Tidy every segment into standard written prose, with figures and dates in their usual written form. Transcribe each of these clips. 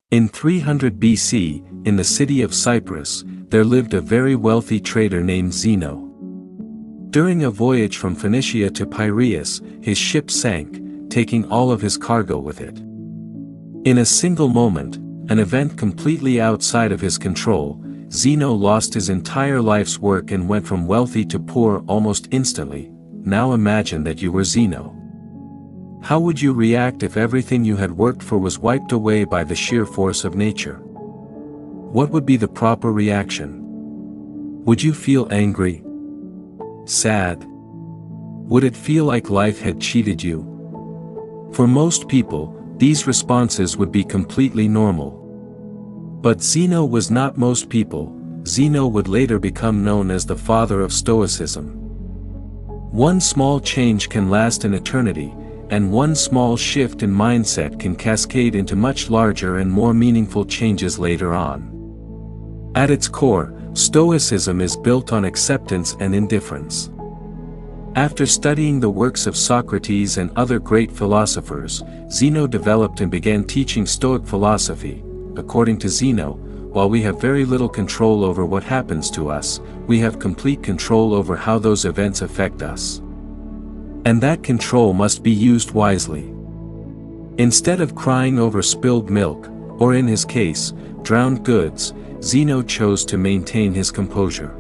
In 300 BC, in the city of Cyprus, there lived a very wealthy trader named Zeno. During a voyage from Phoenicia to Piraeus, his ship sank, taking all of his cargo with it. In a single moment, an event completely outside of his control, Zeno lost his entire life's work and went from wealthy to poor almost instantly. Now imagine that you were Zeno. How would you react if everything you had worked for was wiped away by the sheer force of nature? What would be the proper reaction? Would you feel angry? Sad? Would it feel like life had cheated you? For most people, these responses would be completely normal. But Zeno was not most people. Zeno would later become known as the father of Stoicism. One small change can last an eternity, and one small shift in mindset can cascade into much larger and more meaningful changes later on. At its core, Stoicism is built on acceptance and indifference. After studying the works of Socrates and other great philosophers, Zeno developed and began teaching Stoic philosophy. According to Zeno, while we have very little control over what happens to us, we have complete control over how those events affect us. And that control must be used wisely. Instead of crying over spilled milk, or in his case, drowned goods, Zeno chose to maintain his composure.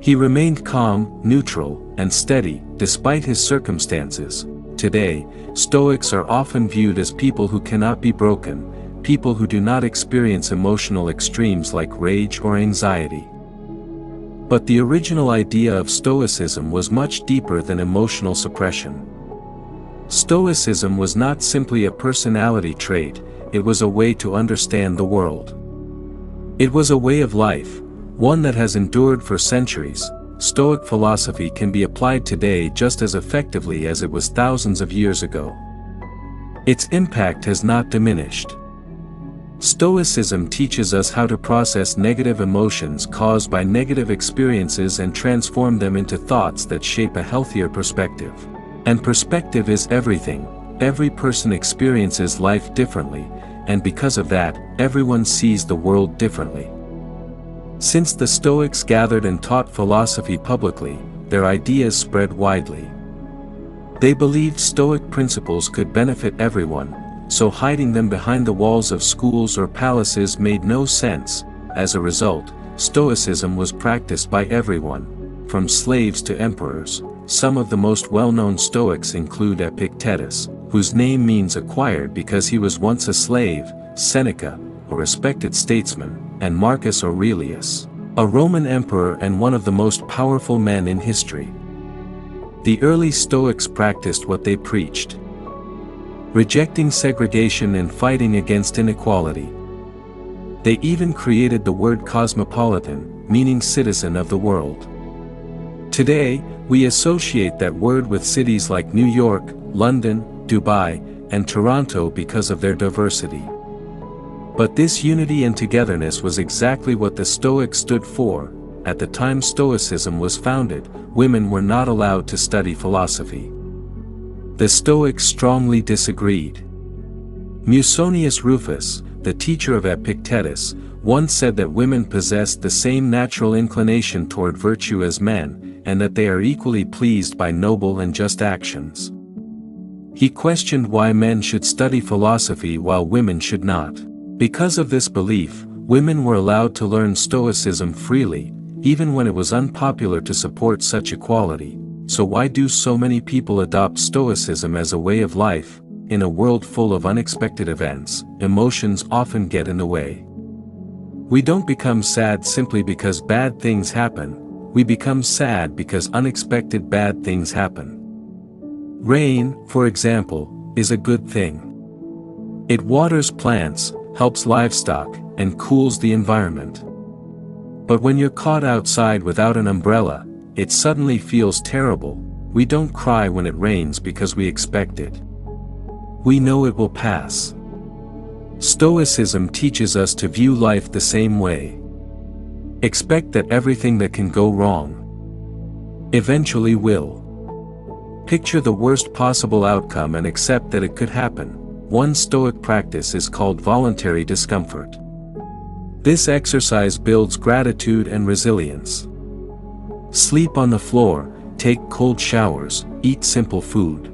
He remained calm, neutral, and steady, despite his circumstances. Today, Stoics are often viewed as people who cannot be broken, people who do not experience emotional extremes like rage or anxiety. But the original idea of Stoicism was much deeper than emotional suppression. Stoicism was not simply a personality trait, it was a way to understand the world. It was a way of life, one that has endured for centuries. Stoic philosophy can be applied today just as effectively as it was thousands of years ago. Its impact has not diminished. Stoicism teaches us how to process negative emotions caused by negative experiences and transform them into thoughts that shape a healthier perspective. And perspective is everything. Every person experiences life differently, and because of that, everyone sees the world differently. Since the Stoics gathered and taught philosophy publicly, their ideas spread widely. They believed Stoic principles could benefit everyone, so hiding them behind the walls of schools or palaces made no sense. As a result, Stoicism was practiced by everyone, from slaves to emperors. Some of the most well-known Stoics include Epictetus, whose name means acquired because he was once a slave, Seneca, a respected statesman, and Marcus Aurelius, a Roman emperor and one of the most powerful men in history. The early Stoics practiced what they preached, rejecting segregation and fighting against inequality. They even created the word cosmopolitan, meaning citizen of the world. Today, we associate that word with cities like New York, London, Dubai, and Toronto because of their diversity. But this unity and togetherness was exactly what the Stoics stood for. At the time Stoicism was founded, women were not allowed to study philosophy. The Stoics strongly disagreed. Musonius Rufus, the teacher of Epictetus, once said that women possessed the same natural inclination toward virtue as men, and that they are equally pleased by noble and just actions. He questioned why men should study philosophy while women should not. Because of this belief, women were allowed to learn Stoicism freely, even when it was unpopular to support such equality. So why do so many people adopt Stoicism as a way of life? In a world full of unexpected events, emotions often get in the way. We don't become sad simply because bad things happen, we become sad because unexpected bad things happen. Rain, for example, is a good thing. It waters plants, helps livestock, and cools the environment. But when you're caught outside without an umbrella, it suddenly feels terrible. We don't cry when it rains because we expect it. We know it will pass. Stoicism teaches us to view life the same way. Expect that everything that can go wrong eventually will. Picture the worst possible outcome and accept that it could happen. one Stoic practice is called voluntary discomfort. This exercise builds gratitude and resilience. Sleep on the floor, take cold showers, eat simple food.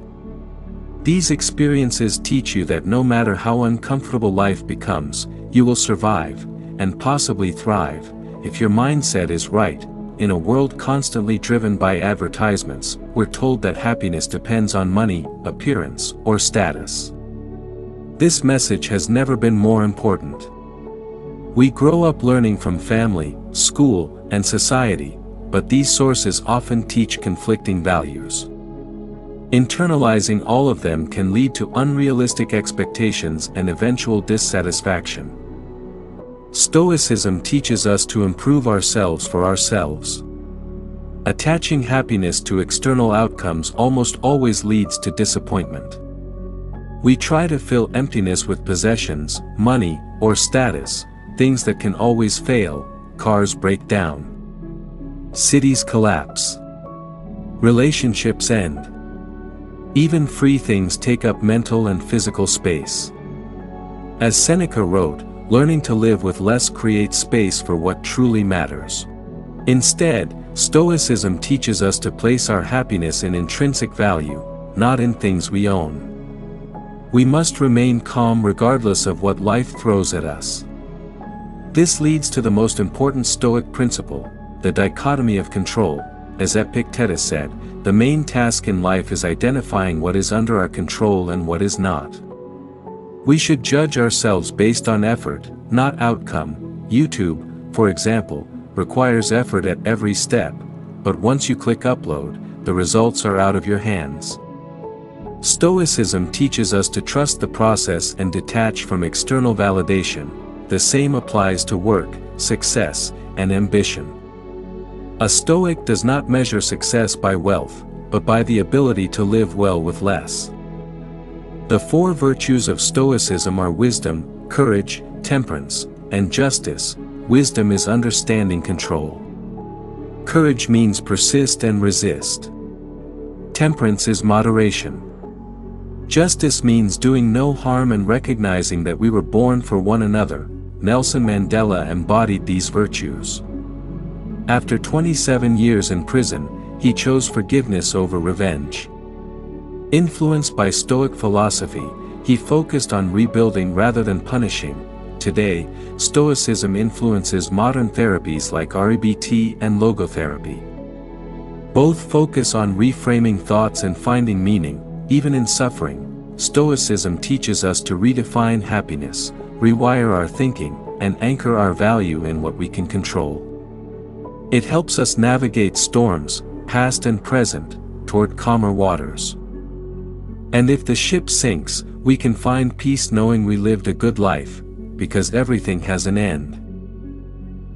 These experiences teach you that no matter how uncomfortable life becomes, you will survive, and possibly thrive, if your mindset is right. In a world constantly driven by advertisements, we're told that happiness depends on money, appearance, or status. This message has never been more important. We grow up learning from family, school, and society, but these sources often teach conflicting values. Internalizing all of them can lead to unrealistic expectations and eventual dissatisfaction. Stoicism teaches us to improve ourselves for ourselves. Attaching happiness to external outcomes almost always leads to disappointment. We try to fill emptiness with possessions, money, or status, things that can always fail. Cars break down. Cities collapse. Relationships end. Even free things take up mental and physical space. As Seneca wrote, learning to live with less creates space for what truly matters. Instead, Stoicism teaches us to place our happiness in intrinsic value, not in things we own. We must remain calm regardless of what life throws at us. This leads to the most important Stoic principle, the dichotomy of control. As Epictetus said, the main task in life is identifying what is under our control and what is not. We should judge ourselves based on effort, not outcome. YouTube, for example, requires effort at every step, but once you click upload, the results are out of your hands. Stoicism teaches us to trust the process and detach from external validation. The same applies to work, success, and ambition. A Stoic does not measure success by wealth, but by the ability to live well with less. The four virtues of Stoicism are wisdom, courage, temperance, and justice. Wisdom is understanding control. Courage means persist and resist. Temperance is moderation. Justice means doing no harm and recognizing that we were born for one another. Nelson Mandela embodied these virtues. After 27 years in prison, he chose forgiveness over revenge. Influenced by Stoic philosophy, he focused on rebuilding rather than punishing. Today, Stoicism influences modern therapies like REBT and logotherapy. Both focus on reframing thoughts and finding meaning, even in suffering. Stoicism teaches us to redefine happiness, rewire our thinking, and anchor our value in what we can control. It helps us navigate storms, past and present, toward calmer waters. And if the ship sinks, we can find peace knowing we lived a good life, because everything has an end.